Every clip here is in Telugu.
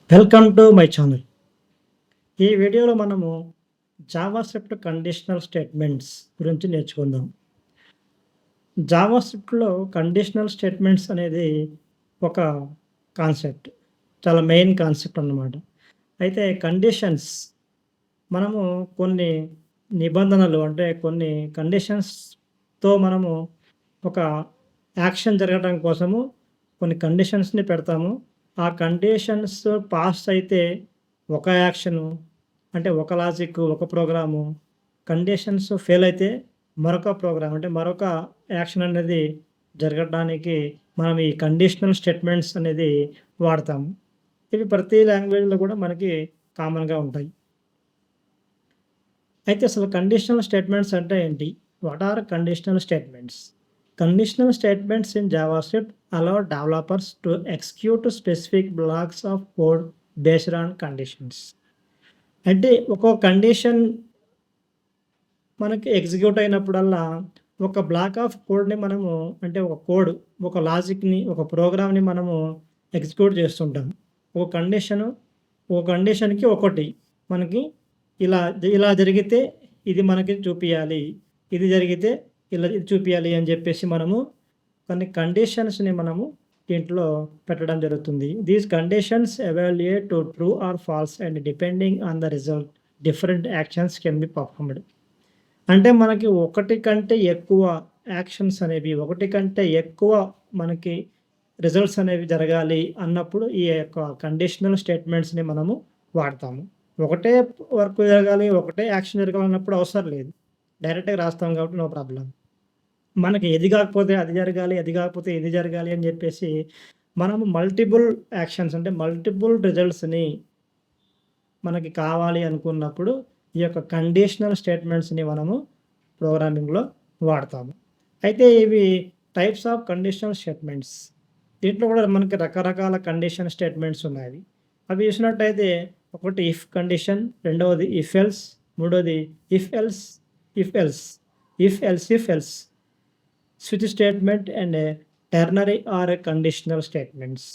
Welcome to my channel. ఈ వీడియోలో మనము జావాస్క్రిప్ట్ కండిషనల్ స్టేట్మెంట్స్ గురించి నేర్చుకుందాం. జావాస్క్రిప్ట్‌లో కండిషనల్ స్టేట్మెంట్స్ అనేది ఒక కాన్సెప్ట్. చాలా మెయిన్ కాన్సెప్ట్ అన్నమాట. అయితే కండిషన్స్ మనము కొన్ని నిబంధనలు అంటే కొన్ని కండిషన్స్‌తో మనము ఒక యాక్షన్ జరగడం కోసము కొన్ని కండిషన్స్‌ని పెడతాము. ఆ కండిషన్స్ పాస్ అయితే ఒక యాక్షను అంటే ఒక లాజిక్, ఒక ప్రోగ్రాము. కండిషన్స్ ఫెయిల్ అయితే మరొక ప్రోగ్రామ్ అంటే మరొక యాక్షన్ అనేది జరగడానికి మనం ఈ కండిషనల్ స్టేట్మెంట్స్ అనేది వాడతాము. ఇవి ప్రతి లాంగ్వేజ్‌లో కూడా మనకి కామన్‌గా ఉంటాయి. అయితే అసలు కండిషనల్ స్టేట్మెంట్స్ అంటే ఏంటి? What are conditional statements? Conditional statements in JavaScript allow developers to execute specific blocks of code based on conditions. అంటే ఒక కండిషన్ మనకి ఎగ్జిక్యూట్ అయినప్పుడల్లా ఒక బ్లాక్ ఆఫ్ కోడ్‌ని మనము అంటే ఒక కోడ్, ఒక లాజిక్‌ని, ఒక ప్రోగ్రామ్‌ని మనము ఎగ్జిక్యూట్ చేస్తుంటాం. ఒక కండిషన్‌కి ఒకటి మనకి ఇలా ఇలా జరిగితే ఇది మనకి చూపియాలి. ఇది జరిగితే ఇలా ఇది చూపియాలి అని చెప్పేసి మనము కొన్ని కండిషన్స్‌ని మనము దీంట్లో పెట్టడం జరుగుతుంది. These conditions evaluate to true or false and depending on the result different actions can be performed. అంటే మనకి ఒకటి కంటే ఎక్కువ యాక్షన్స్ అనేవి, ఒకటి కంటే ఎక్కువ మనకి రిజల్ట్స్ అనేవి జరగాలి అన్నప్పుడు ఈ యొక్క కండిషనల్ స్టేట్మెంట్స్‌ని మనము వాడతాము. ఒకటే వర్క్ జరగాలి, ఒకటే యాక్షన్ జరగాలన్నప్పుడు అవసరం లేదు. డైరెక్ట్‌గా రాస్తాం కాబట్టి నో ప్రాబ్లమ్. మనకి ఏది కాకపోతే అది జరగాలి, అది కాకపోతే ఇది జరగాలి అని చెప్పేసి మనము మల్టిపుల్ యాక్షన్స్ అంటే మల్టిపుల్ రిజల్ట్స్‌ని మనకి కావాలి అనుకున్నప్పుడు ఈ యొక్క కండిషనల్ స్టేట్మెంట్స్‌ని మనము ప్రోగ్రామింగ్‌లో వాడతాము. అయితే ఇవి టైప్స్ ఆఫ్ కండిషనల్ స్టేట్మెంట్స్. దీంట్లో కూడా మనకి రకరకాల కండిషన్ స్టేట్మెంట్స్ ఉన్నాయి. అవి చూసినట్టయితే ఒకటి ఇఫ్ కండిషన్, రెండవది ఇఫ్ ఎల్స్, మూడోది if else, if else, if else if else, switch statement and ternary or conditional statements.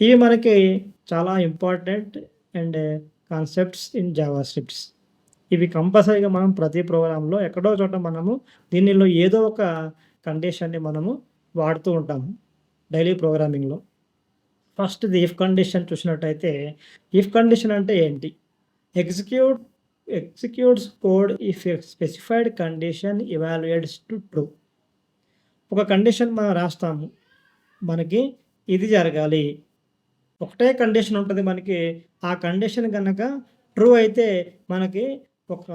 ఇవి మనకి చాలా important and concepts in JavaScripts. ఇవి కంపల్సరీగా మనం ప్రతి ప్రోగ్రామ్‌లో ఎక్కడో చోట మనము దీనిలో ఏదో ఒక కండిషన్‌ని మనము వాడుతూ ఉంటాము డైలీ ప్రోగ్రామింగ్‌లో. ఫస్ట్‌ది ఇఫ్ కండిషన్ చూసినట్టయితే ఇఫ్ కండిషన్ అంటే ఏంటి? Executes code if a specified condition evaluates to true. ఒక కండిషన్ మనం రాస్తాము. మనకి ఇది జరగాలి. ఒకటే కండిషన్ ఉంటది మనకి. ఆ కండిషన్ గనక ట్రూ అయితే మనకి ఒక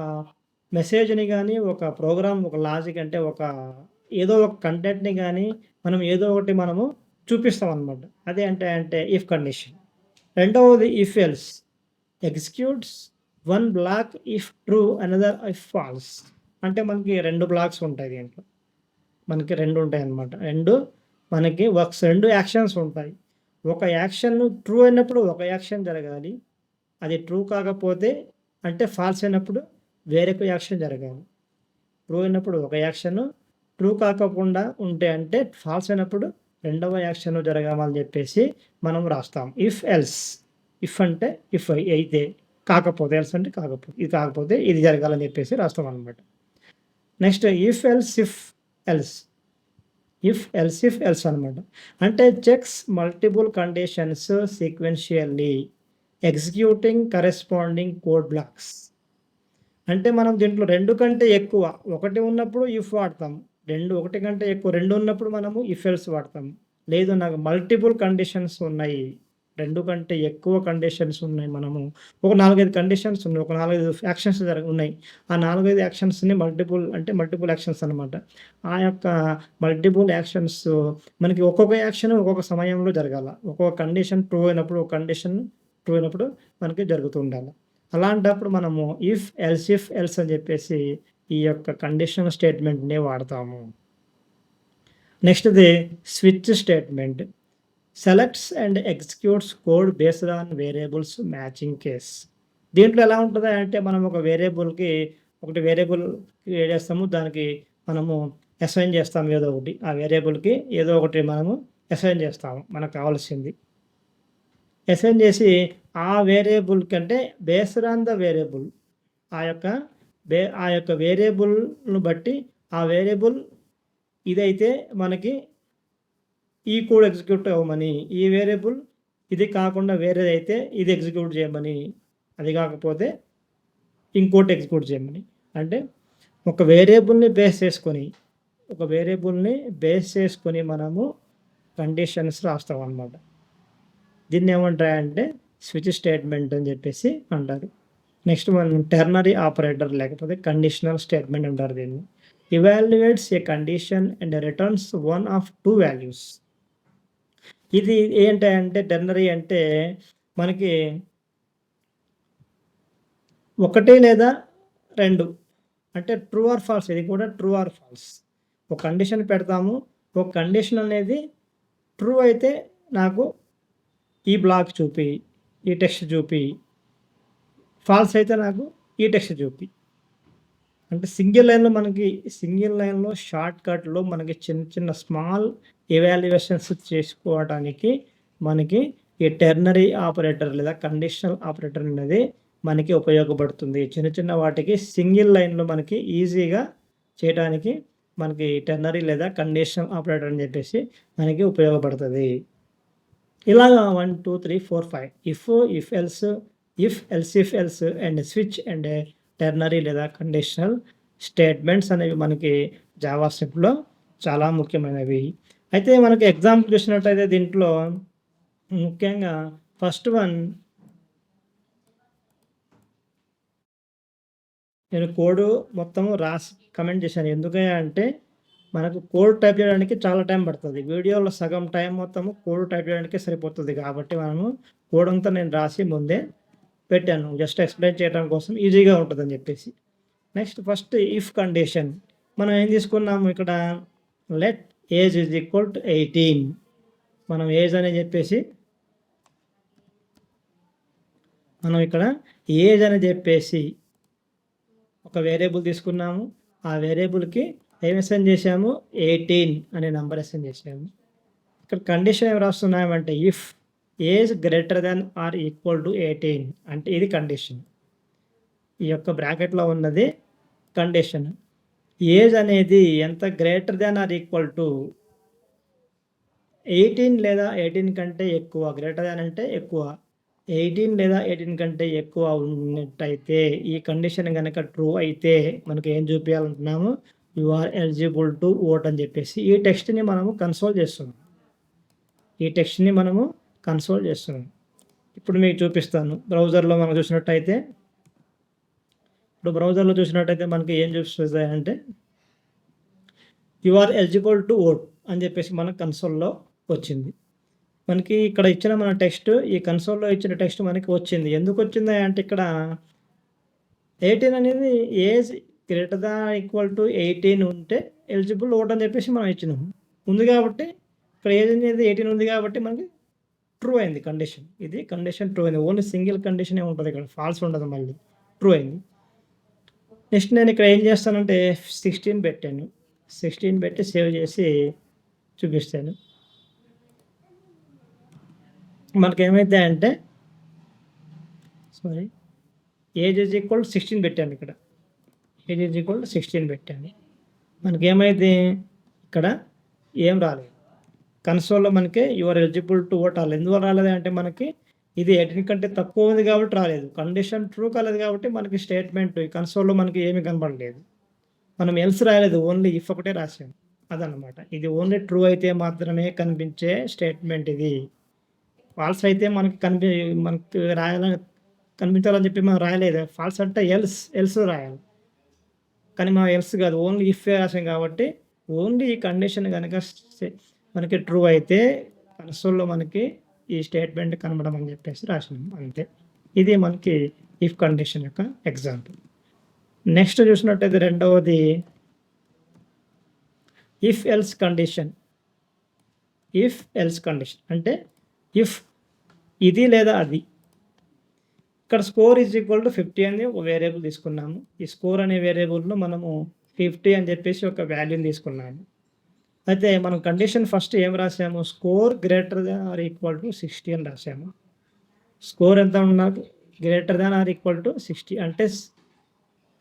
మెసేజ్‌ని గాని, ఒక ప్రోగ్రామ్, ఒక లాజిక్ అంటే ఏదో ఒక కంటెంట్‌ని గాని మనం ఏదో ఒకటి మనము చూపిస్తామనమాట. అదే అంటే ఇఫ్ కండిషన్. రెండవది if else. Executes one block if true another if false. అంటే మనకి 2 బ్లాక్స్ ఉంటాయి దీంట్లో. మనకి 2 ఉంటాయన్నమాట. మనకి వర్క్స్ 2 యాక్షన్స్ ఉంటాయి. ఒక యాక్షన్ ట్రూ అయినప్పుడు ఒక యాక్షన్ జరగాలి. అది ట్రూ కాకపోతే అంటే ఫాల్స్ అయినప్పుడు వేరొక యాక్షన్ జరగాలి. ట్రూ అయినప్పుడు ఒక యాక్షను, ట్రూ కాకుండా ఉంటే అంటే ఫాల్స్ అయినప్పుడు రెండవ యాక్షన్ జరగాలని చెప్పేసి మనం రాస్తాం. If else. ఇఫ్ అంటే ఇఫ్ అయితే, కాకపోతే ఎల్స్ అంటే కాకపోతే. ఇది కాకపోతే ఇది జరగాలని చెప్పేసి రాస్తామనమాట. Next if else if else. If else if else అనమాట. అంటే checks multiple conditions sequentially executing corresponding code blocks. అంటే మనం దీంట్లో 2 కంటే ఎక్కువ, ఒకటి ఉన్నప్పుడు ఇఫ్ వాడతాం. 1 కంటే ఎక్కువ 2 ఉన్నప్పుడు మనము ఇఫ్ ఎల్స్ వాడతాం. లేదు నాకు మల్టిపుల్ కండిషన్స్ ఉన్నాయి. 2 కంటే ఎక్కువ కండిషన్స్ ఉన్నాయి. మనము ఒక 4, 5 కండిషన్స్ ఉన్నాయి. ఒక 4, 5 యాక్షన్స్ ఉన్నాయి. ఆ 4, 5 యాక్షన్స్‌ని మల్టిపుల్ యాక్షన్స్ అనమాట. ఆ యొక్క మల్టిపుల్ యాక్షన్స్ మనకి ఒక్కొక్క యాక్షన్ ఒక్కొక్క సమయంలో జరగాల. ఒక్కొక్క కండిషన్ ట్రూ అయినప్పుడు, ఒక కండిషన్ ట్రూ అయినప్పుడు మనకి జరుగుతూ ఉండాలి. అలాంటప్పుడు మనము ఇఫ్ ఎల్స్ అని చెప్పేసి ఈ యొక్క కండిషనల్ స్టేట్మెంట్‌ని వాడతాము. నెక్స్ట్‌ది switch statement. Selects and executes code based on variables matching case. దీంట్లో ఎలా ఉంటది అంటే మనం ఒక వేరియబుల్ క్రియేట్ చేస్తాము. దానికి మనము అసైన్ చేస్తాం ఏదో ఒకటి. ఆ వేరియబుల్‌కి ఏదో ఒకటి మనము అసైన్ చేస్తాము మనకు కావాల్సింది. అసైన్ చేసి ఆ వేరియబుల్ కంటే బేస్డ్ ఆన్ ద వేరియబుల్ ఆ యొక్క ఆ యొక్క వేరియబుల్ను బట్టి ఆ వేరియబుల్ ఇదైతే మనకి ఈ కోడ్ ఎగ్జిక్యూట్ అవ్వమని, ఈ వేరియబుల్ ఇది కాకుండా వేరేదైతే ఇది ఎగ్జిక్యూట్ చేయమని, అది కాకపోతే ఇంకోటి ఎగ్జిక్యూట్ చేయమని. అంటే ఒక వేరియబుల్ని బేస్ చేసుకొని మనము కండిషన్స్ రాస్తాం అన్నమాట. దీన్ని ఏమంటారంటే స్విచ్ స్టేట్మెంట్ అని చెప్పేసి అంటారు. నెక్స్ట్ మనం టెర్నరీ ఆపరేటర్ లేకపోతే కండిషనల్ స్టేట్మెంట్ అంటారు దీన్ని. Evaluates a condition and returns one of two values. ఇది ఏంటంటే టెర్నరీ అంటే మనకి ఒకటి లేదా రెండు అంటే ట్రూ ఆర్ ఫాల్స్. ఇది కూడా ట్రూ ఆర్ ఫాల్స్. ఒక కండిషన్ పెడతాము. ఒక కండిషన్ అనేది ట్రూ అయితే నాకు ఈ బ్లాక్ చూపి, ఈ టెక్స్ట్ చూపి, ఫాల్స్ అయితే నాకు ఈ టెక్స్ట్ చూపి. అంటే సింగిల్ లైన్లో షార్ట్ కట్లో మనకి చిన్న చిన్న స్మాల్ ఎవాల్యుయేషన్స్ చేసుకోవడానికి మనకి ఈ టెర్నరీ ఆపరేటర్ లేదా కండిషనల్ ఆపరేటర్ అనేది మనకి ఉపయోగపడుతుంది. చిన్న చిన్న వాటికి సింగిల్ లైన్లో మనకి ఈజీగా చేయడానికి మనకి టెర్నరీ లేదా కండిషనల్ ఆపరేటర్ అని చెప్పేసి మనకి ఉపయోగపడుతుంది. ఇలాగా 1, 2, 3, 4, 5 if else and switch and ternary లేదా కండిషనల్ స్టేట్మెంట్స్ అనేవి మనకి జావా స్క్రిప్ట్లో చాలా ముఖ్యమైనవి. అయితే మనకి ఎగ్జాంపుల్ చూసినట్టయితే దీంట్లో ముఖ్యంగా ఫస్ట్ వన్ నేను కోడ్ మొత్తము రాసి కమెంట్ చేశాను. ఎందుకంటే మనకు కోడ్ టైప్ చేయడానికి చాలా టైం పడుతుంది. వీడియోలో సగం టైం మొత్తము కోడ్ టైప్ చేయడానికే సరిపోతుంది. కాబట్టి మనము కోడ్ అంతా నేను రాసి ముందే పెట్టాను. జస్ట్ ఎక్స్ప్లెయిన్ చేయడం కోసం ఈజీగా ఉంటుందని చెప్పేసి. నెక్స్ట్ ఫస్ట్ ఇఫ్ కండిషన్ మనం ఏం తీసుకున్నాము ఇక్కడ let age is equal to 18. మనం ఏజ్ అని చెప్పేసి మనం ఇక్కడ ఏజ్ అని చెప్పేసి ఒక వేరియబుల్ తీసుకున్నాము. ఆ వేరియబుల్కి ఏం అసైన్ చేసాము 18 అనే నెంబర్ అసైన్ చేసాము. ఇక్కడ కండిషన్ ఏమి రాస్తున్నామంటే if age greater than or equal to 18 అంటే ఇది కండిషన్. ఈ యొక్క బ్రాకెట్లో ఉన్నది కండిషన్. ఏజ్ అనేది ఎంత greater than or equal to 18 లేదా 18 కంటే ఎక్కువ, గ్రేటర్ దాన్ అంటే ఎక్కువ, 18 లేదా 18 కంటే ఎక్కువ ఉన్నట్టయితే ఈ కండిషన్ కనుక ట్రూ అయితే మనకి ఏం చూపించాలంటున్నాము you are eligible to vote అని చెప్పేసి ఈ టెక్స్ట్ని మనము కన్సోల్ చేస్తున్నాం. ఇప్పుడు మీకు చూపిస్తాను. బ్రౌజర్లో మనం చూసినట్టయితే మనకి ఏం చూపిస్తుంది అంటే you are eligible to vote అని చెప్పేసి మన కన్సోల్లో వచ్చింది. మనకి ఇక్కడ ఇచ్చిన మన టెక్స్ట్ ఈ కన్సోల్లో ఇచ్చిన టెక్స్ట్ మనకి వచ్చింది. ఎందుకు వచ్చింది అంటే ఇక్కడ 18 అనేది age greater than equal to 18 ఉంటే ఎలిజిబుల్ ఓట్ అని చెప్పేసి మనం ఇచ్చినాము. ఉంది కాబట్టి ఇక్కడ ఏజ్ అనేది 18 ఉంది కాబట్టి మనకి ట్రూ అయింది కండిషన్. ఇది కండిషన్ ట్రూ అయింది. ఓన్లీ సింగిల్ కండిషనే ఉంటుంది, ఇక్కడ ఫాల్స్ ఉండదు, మళ్ళీ ట్రూ అయింది. నెక్స్ట్ నేను ఇక్కడ ఏం చేస్తానంటే 16 పెట్టాను. 16 పెట్టి సేవ్ చేసి చూపిస్తాను. మనకేమైతే అంటే ఏజ్ ఈజ్ ఈక్వల్ 16 పెట్టాను. ఇక్కడ ఏజ్ ఈజ్ ఈక్వల్ 16 పెట్టాను. మనకేమైతే ఇక్కడ ఏం రాలేదు. కన్సోల్లో మనకి యువర్ ఎలిజిబుల్ టు ఓట్ రాలేదు. ఎందువల్ల రాలేదు అంటే మనకి ఇది 18 కంటే తక్కువ ఉంది కాబట్టి రాలేదు. కండిషన్ ట్రూ కాలేదు కాబట్టి మనకి స్టేట్మెంట్ ఈ కన్సోల్లో మనకి ఏమీ కనపడలేదు. మనం ఎల్స్ రాయలేదు, ఓన్లీ ఇఫ్ ఒకటే రాసాము. అదనమాట. ఇది ఓన్లీ ట్రూ అయితే మాత్రమే కనిపించే స్టేట్మెంట్. ఇది ఫాల్స్ అయితే మనకి కనిపించాలని చెప్పి మనం రాయలేదు. ఫాల్స్ అంటే ఎల్స్ రాయాలి, కానీ మనం ఎల్స్ కాదు, ఓన్లీ ఇఫ్ రాసాం కాబట్టి ఓన్లీ ఈ కండిషన్ కనుక మనకి ట్రూ అయితే కన్సోల్లో మనకి ఈ స్టేట్మెంట్ కనబడడం అని చెప్పేసి రాసినాం, అంతే. ఇది మనకి ఇఫ్ కండిషన్ యొక్క ఎగ్జాంపుల్. నెక్స్ట్ చూసినట్టయితే రెండవది ఇఫ్ ఎల్స్ కండిషన్. అంటే ఇఫ్ ఇది లేదా అది. ఇక్కడ స్కోర్ ఈజ్ ఈక్వల్ టు 50 అని ఒక వేరియబుల్ తీసుకున్నాము. ఈ స్కోర్ అనే వేరియబుల్లో మనము 50 అని చెప్పేసి ఒక వాల్యూని తీసుకున్నాము. అయితే మనం కండిషన్ ఫస్ట్ ఏం రాసాము, score greater than or equal to 60 అని రాసాము. స్కోర్ ఎంత ఉండాలి? Greater than or equal to 60 అంటే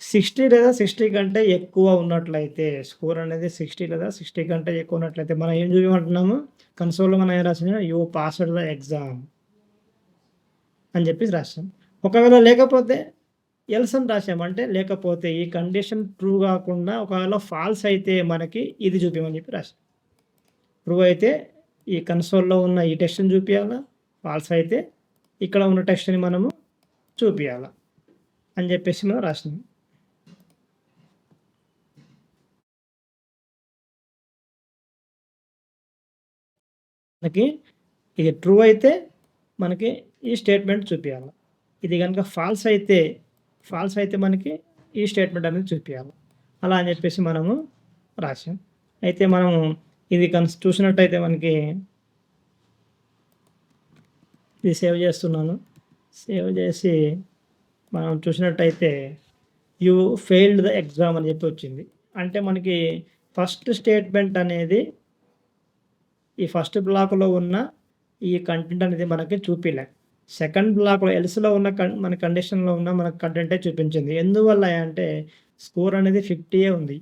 60 లేదా 60 కంటే ఎక్కువ ఉన్నట్లయితే స్కోర్ అనేది 60 లేదా 60 కంటే ఎక్కువ ఉన్నట్లయితే మనం ఏం చూపించమంటున్నాము? కన్సోల్‌లో మనం ఏం రాసాము? యూ పాస్డ్ ద ఎగ్జామ్ అని చెప్పేసి రాసాం. ఒకవేళ లేకపోతే ఎల్స్ అని రాసాము. అంటే లేకపోతే ఈ కండిషన్ ట్రూ కాకుండా ఒకవేళ ఫాల్స్ అయితే మనకి ఇది చూపియమని చెప్పి రాసాం. ట్రూ అయితే ఈ కన్సోల్‌లో ఉన్న ఈ టెక్స్ట్‌ని చూపియాలా. ఫాల్స్ అయితే ఇక్కడ ఉన్న టెక్స్ట్‌ని మనము చూపియాలా అని చెప్పేసి మనం రాసినాం. మనకి ఇది ట్రూ అయితే మనకి ఈ స్టేట్మెంట్ చూపియాలి. ఇది కనుక ఫాల్స్ అయితే మనకి ఈ స్టేట్మెంట్ అనేది చూపియాలి. అలా అని చెప్పేసి మనము రాసాం. అయితే మనము ఇది చూసినట్టయితే మనకి ఇది సేవ్ చేస్తున్నాను. సేవ్ చేసి మనం చూసినట్టయితే యూ ఫెయిల్డ్ ద ఎగ్జామ్ అని చెప్పి వచ్చింది. అంటే మనకి ఫస్ట్ స్టేట్మెంట్ అనేది ఈ ఫస్ట్ బ్లాక్‌లో ఉన్న ఈ కంటెంట్ అనేది మనకి చూపియలే. సెకండ్ బ్లాక్‌లో ఎల్స్‌లో ఉన్న మన కండిషన్‌లో ఉన్న మనకు కంటెంటే చూపించింది. ఎందువల్ల అంటే స్కోర్ అనేది 50 ఉంది.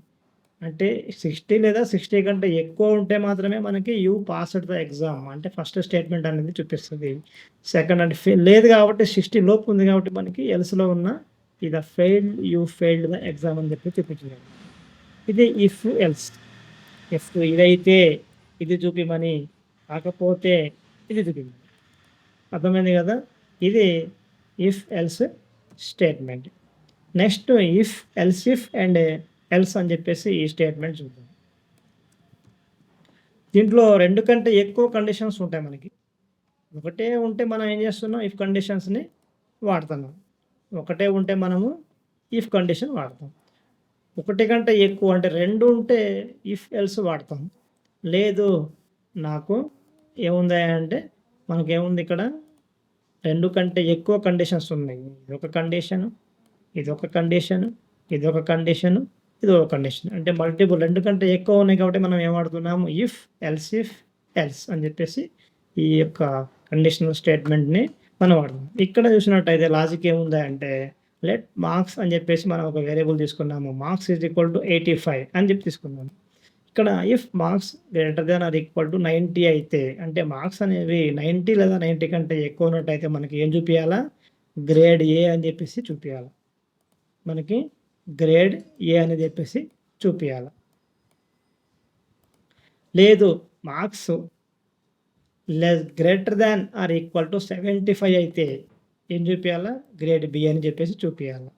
అంటే 60 లేదా 60 కంటే ఎక్కువ ఉంటే మాత్రమే మనకి యూ పాస్డ్ ద ఎగ్జామ్ అంటే ఫస్ట్ స్టేట్మెంట్ అనేది చూపిస్తది. సెకండ్ అంటే లేదు కాబట్టి 60 లోపు ఉంది కాబట్టి మనకి ఎల్స్‌లో ఉన్న ఇది యూ ఫెయిల్డ్ ద ఎగ్జామ్ అని చెప్పి చూపించింది. ఇది ఇఫ్ ఎల్స్. ఇఫ్ ఇదైతే ఇది చూపిమని, కాకపోతే ఇది చూపిమని. అర్థమైంది కదా! ఇది if else statement. Next if, else if and else అని చెప్పేసి ఈ స్టేట్మెంట్ చూద్దాం. దీంట్లో 2 కంటే ఎక్కువ కండిషన్స్ ఉంటాయి మనకి. ఒకటే ఉంటే మనం ఏం చేస్తున్నాం? ఇఫ్ కండిషన్స్‌ని వాడుతున్నాం. ఒకటే ఉంటే మనము ఇఫ్ కండిషన్ వాడతాం. ఒకటి కంటే ఎక్కువ అంటే 2 ఉంటే ఇఫ్ ఎల్స్ వాడతాం. లేదు నాకు ఏముంది అంటే మనకేముంది ఇక్కడ 2 కంటే ఎక్కువ కండిషన్స్ ఉన్నాయి. ఇదొక కండిషను, ఇదొక కండిషను, ఇదొక కండిషను, ఇదొక కండిషన్. అంటే మల్టిపుల్ 2 కంటే ఎక్కువ ఉన్నాయి కాబట్టి మనం ఏం వాడుతున్నాము? ఇఫ్, ఎల్స్ అని చెప్పేసి ఈ యొక్క కండిషనల్ స్టేట్మెంట్‌ని మనం వాడుతున్నాం. ఇక్కడ చూసినట్టయితే లాజిక్ ఏముంది అంటే లెట్ మార్క్స్ అని చెప్పేసి మనం ఒక వేరియబుల్ తీసుకున్నాము. మార్క్స్ ఈజ్ ఈక్వల్ టు 85 అని చెప్పి తీసుకున్నాము. ఇక్కడ if marks greater than or equal to 90 అయితే అంటే మార్క్స్ అనేవి 90 లేదా 90 కంటే ఎక్కువ ఉన్నట్టయితే మనకి ఏం చూపియాలా? గ్రేడ్ ఏ అని చెప్పేసి చూపియాలి. మనకి గ్రేడ్ ఏ అని చెప్పేసి చూపియాలి. లేదు marks greater than or equal to 75 అయితే ఏం చూపియాలా? గ్రేడ్ బి అని చెప్పేసి చూపియాలి.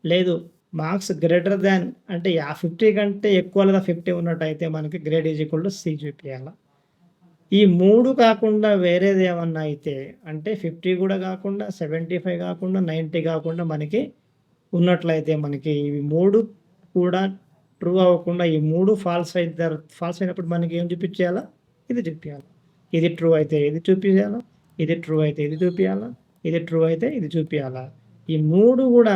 లేదు మార్క్స్ గ్రేటర్ దాన్ అంటే 50 కంటే ఎక్కువ లేదా 50 ఉన్నట్టయితే మనకి grade is equal to C చూపియాలి. ఈ 3 కాకుండా వేరేది ఏమన్నా అయితే అంటే 50 కూడా కాకుండా 75 కాకుండా 90 కాకుండా మనకి ఉన్నట్లయితే మనకి ఇవి 3 కూడా ట్రూ అవ్వకుండా ఈ 3 ఫాల్స్ అయినప్పుడు మనకి ఏం చూపించేయాలా? ఇది చూపియాలి. ఇది ట్రూ అయితే ఇది చూపియాలా, ఇది ట్రూ అయితే ఇది చూపియాలా, ఇది ట్రూ అయితే ఇది చూపియాలా. ఈ 3 కూడా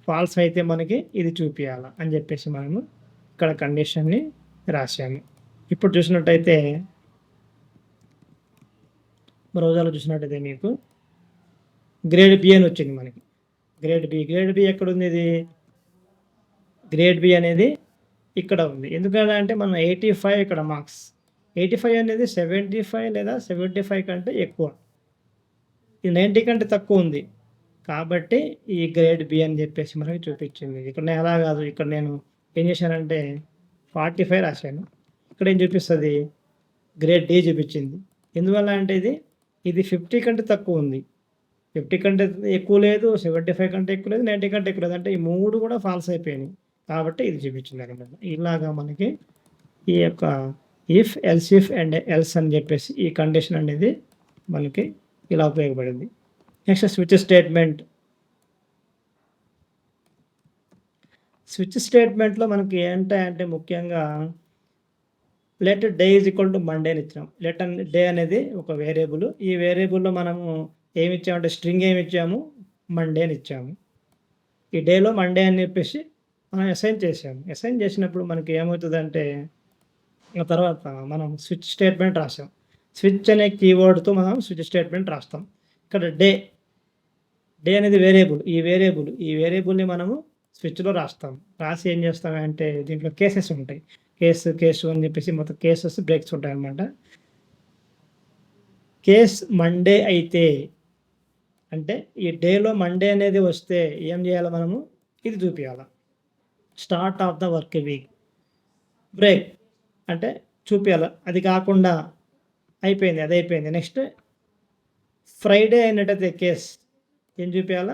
ఫాల్స్ అయితే మనకి ఇది చూపియాలా అని చెప్పేసి మనము ఇక్కడ కండిషన్‌ని రాసాము. ఇప్పుడు చూసినట్టయితే బ్రౌజర్‌లో చూసినట్టయితే మీకు గ్రేడ్ బి అని వచ్చింది మనకి. గ్రేడ్ బి ఎక్కడుంది ఇది? గ్రేడ్ బి అనేది ఇక్కడ ఉంది. ఎందుకని అంటే మనం 85 ఇక్కడ మార్క్స్. 85 అనేది 75 లేదా 75 కంటే ఎక్కువ. ఇది 90 కంటే తక్కువ ఉంది. కాబట్టి ఈ గ్రేడ్ బి అని చెప్పేసి మనకి చూపించింది. ఇక్కడ నేను అలా కాదు. ఇక్కడ నేను ఏం చేశానంటే 45 రాశాను. ఇక్కడ ఏం చూపిస్తది? గ్రేడ్ డి చూపించింది. ఎందువల్ల అంటే ఇది 50 కంటే తక్కువ ఉంది. 50 కంటే ఎక్కువ లేదు, 75 కంటే ఎక్కువ లేదు, 90 కంటే ఎక్కువ లేదు. అంటే ఈ 3 కూడా ఫాల్స్ అయిపోయినాయి. కాబట్టి ఇది చూపించిందనమాట. ఇలాగా మనకి ఈ యొక్క ఇఫ్, ఎల్స్ అండ్ ఎల్స్ అని చెప్పేసి ఈ కండిషన్ అనేది మనకి ఇలా ఉపయోగపడింది. Next switch statement. స్విచ్ స్టేట్మెంట్‌లో మనకి ఏంటంటే ముఖ్యంగా let day is equal to Monday అని ఇచ్చాం. డే అనేది ఒక వేరియబుల్. ఈ వేరియబుల్‌లో మనము ఏమి ఇచ్చామంటే స్ట్రింగ్ ఏమి ఇచ్చాము? మండే అని ఇచ్చాము. ఈ డేలో మండే అని చెప్పేసి మనం అసైన్ చేసాము. అసైన్ చేసినప్పుడు మనకి ఏమవుతుందంటే ఆ తర్వాత మనం స్విచ్ స్టేట్మెంట్ రాసాం. స్విచ్ అనే కీవర్డ్‌తో మనం స్విచ్ స్టేట్మెంట్ రాస్తాం. ఇక్కడ డే అనేది ఈ వేరియబుల్‌ని మనము స్విచ్‌లో రాస్తాం. రాసి ఏం చేస్తామంటే దీంట్లో కేసెస్ ఉంటాయి. కేసు అని చెప్పేసి మొత్తం కేసెస్, బ్రేక్స్ ఉంటాయన్నమాట. కేస్ మండే అయితే అంటే ఈ డేలో మండే అనేది వస్తే ఏం చేయాలి మనము? ఇది చూపియాల. Start of the work week. Break అంటే చూపియాల. అది కాకుండా అయిపోయింది. అదయిపోయింది. నెక్స్ట్ ఫ్రైడే అయినట్టయితే కేస్ ఏం చూపియాలా?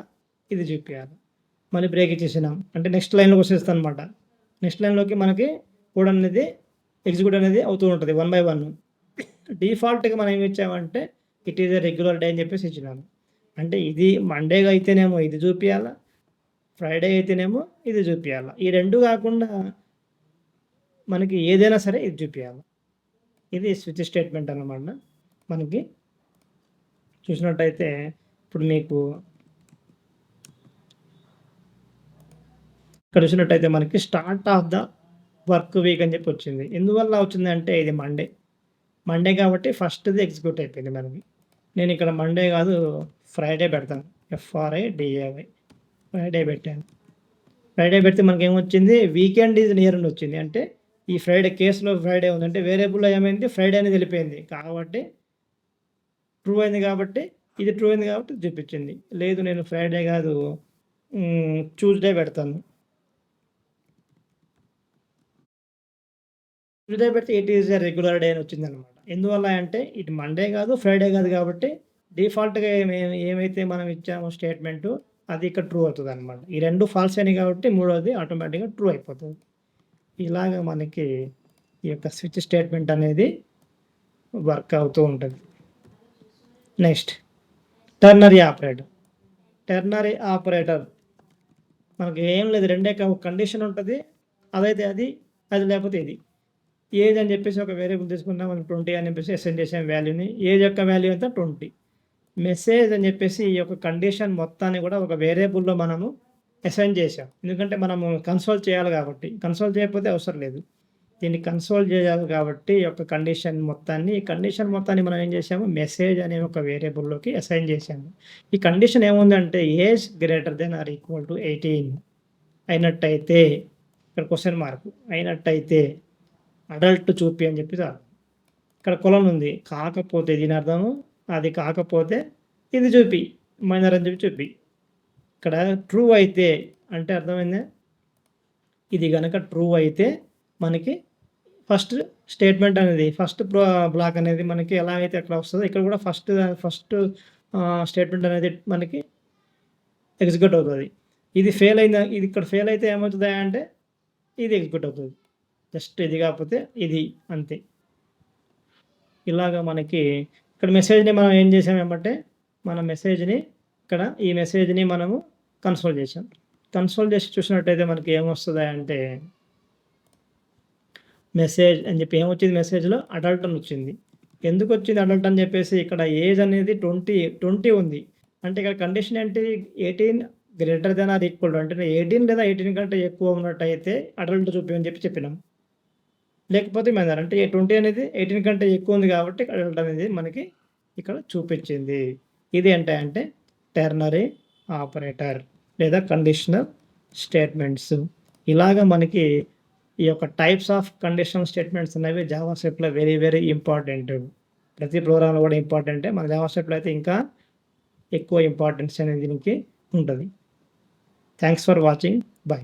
ఇది చూపియాలి. మళ్ళీ బ్రేక్ ఇచ్చేసినాం. అంటే నెక్స్ట్ లైన్‌లోకి వచ్చేస్తదనమాట. నెక్స్ట్ లైన్‌లోకి మనకి కోడ్ అనేది ఎగ్జిక్యూట్ అనేది అవుతూ ఉంటది 1 బై 1. డిఫాల్ట్‌గా మనం ఏమి ఇచ్చామంటే it is a regular day అని చెప్పేసి ఇచ్చినాము. అంటే ఇది మండేగా అయితేనేమో ఇది చూపియాలా, ఫ్రైడే అయితేనేమో ఇది చూపియాలా. ఈ 2 కాకుండా మనకి ఏదైనా సరే ఇది చూపియాలి. ఇది స్విచ్ స్టేట్మెంట్ అన్నమాట. మనకి చూసినట్టయితే ఇప్పుడు మీకు ఇక్కడ చూసినట్టయితే మనకి start of the work week అని చెప్పి వచ్చింది. ఎందువల్ల వచ్చిందంటే ఇది మండే కాబట్టి ఫస్ట్‌ది ఎగ్జిక్యూట్ అయిపోయింది మనకి. నేను ఇక్కడ మండే కాదు ఫ్రైడే పెడతాను. FRIDAY ఫ్రైడే పెట్టాను. ఫ్రైడే పెడితే మనకేమొచ్చింది? వీకెండ్ ఈజ్ నియర్ అని వచ్చింది. అంటే ఈ ఫ్రైడే కేస్‌లో ఫ్రైడే ఉంది. అంటే వేరియబుల్‌లో ఏమైంది? ఫ్రైడే అనేది వెళ్ళిపోయింది. కాబట్టి ట్రూ అయింది కాబట్టి ఇది ట్రూ అయింది కాబట్టి చూపించింది. లేదు నేను ఫ్రైడే కాదు ట్యూస్‌డే పెడతాను. ట్యూస్‌డే పెడితే it is a regular day అని వచ్చిందనమాట. ఎందువల్ల అంటే ఇది మండే కాదు, ఫ్రైడే కాదు కాబట్టి డిఫాల్ట్‌గా ఏమైతే మనం ఇచ్చామో స్టేట్మెంటు అది ఇక్కడ ట్రూ అవుతదనమాట. ఈ 2 ఫాల్స్ అయినాయి కాబట్టి మూడోది ఆటోమేటిక్‌గా ట్రూ అయిపోతది. ఇలాగ మనకి ఈ యొక్క స్విచ్ స్టేట్మెంట్ అనేది వర్క్ అవుతూ ఉంటది. నెక్స్ట్ టెర్నరీ ఆపరేటర్ మనకి ఏం లేదు. రెండే ఒక కండిషన్ ఉంటది. అదైతే అది లేకపోతే ఇది. ఏజ్ అని చెప్పేసి ఒక వేరియబుల్ తీసుకున్నాం. మనం 20 అని చెప్పేసి అసైన్ చేసాం వాల్యూని. ఏజ్ యొక్క వాల్యూ ఎంత 20. మెసేజ్ అని చెప్పేసి ఈ యొక్క కండిషన్ మొత్తాన్ని కూడా ఒక వేరియబుల్‌లో మనము అసైన్ చేసాం. ఎందుకంటే మనము కన్సోల్ చేయాలి కాబట్టి. కన్సోల్ చేయకపోతే అవసరం లేదు. దీన్ని కన్సోల్ చేయాలి కాబట్టి ఈ యొక్క కండిషన్ మొత్తాన్ని మనం ఏం చేసాము? మెసేజ్ అనే ఒక వేరియబుల్‌లోకి అసైన్ చేసాము. ఈ కండిషన్ ఏముందంటే age greater than or equal to 18 అయినట్టయితే ఇక్కడ క్వెషన్ మార్క్ అయినట్టయితే అడల్ట్ చూపి అని చెప్పి ఇక్కడ కొలన్ ఉంది. కాకపోతే దీని అర్థము అది కాకపోతే ఇది చూపి మైనర్ అని చెప్పి ఇక్కడ ట్రూ అయితే అంటే అర్థమైందా? ఇది గనక ట్రూ అయితే మనకి ఫస్ట్ స్టేట్మెంట్ అనేది ఫస్ట్ బ్లాక్ అనేది మనకి ఎలా అయితే అక్కడ వస్తుందో ఇక్కడ కూడా ఫస్ట్ స్టేట్మెంట్ అనేది మనకి ఎగ్జిక్యూట్ అవుతుంది. ఇది ఇక్కడ ఫెయిల్ అయితే ఏమవుతుంది అంటే ఇది ఎగ్జిక్యూట్ అవుతుంది. జస్ట్ ఇది కాకపోతే ఇది అంతే. ఇలాగ మనకి ఇక్కడ మెసేజ్‌ని మనం ఏం చేసామేమంటే మన మెసేజ్‌ని ఇక్కడ ఈ మెసేజ్‌ని మనము కన్సోల్ చేసాం. కన్సోల్ చేసి చూసినట్టయితే మనకి ఏమొస్తది అంటే మెసేజ్ అని చెప్పి ఏమొచ్చింది? మెసేజ్‌లో అడల్ట్ అని వచ్చింది. ఎందుకు వచ్చింది అడల్ట్ అని చెప్పేసి ఇక్కడ ఏజ్ అనేది 20 ఉంది. అంటే ఇక్కడ కండిషన్ ఏంటి? 18 greater than or equal to అంటే 18 లేదా 18 కంటే ఎక్కువ ఉన్నట్టయితే అడల్ట్ చూపి అని చెప్పినాం. లేకపోతే మైనర్ అంటే 20 అనేది 18 కంటే ఎక్కువ ఉంది కాబట్టి అడల్ట్ అనేది మనకి ఇక్కడ చూపించింది. ఇది అంటే టెర్నరీ ఆపరేటర్ లేదా కండిషనల్ స్టేట్మెంట్స్. ఇలాగ మనకి ఈ యొక్క టైప్స్ ఆఫ్ కండిషనల్ స్టేట్మెంట్స్ అనేవి జావా స్క్రిప్ట్‌లో వెరీ వెరీ ఇంపార్టెంట్. ప్రతి ప్రోగ్రామ్‌లో కూడా ఇంపార్టెంటే. మన జావా స్క్రిప్ట్‌లో అయితే ఇంకా ఎక్కువ ఇంపార్టెన్స్ అనేది దీనికి ఉంటది. Thanks for watching. బై.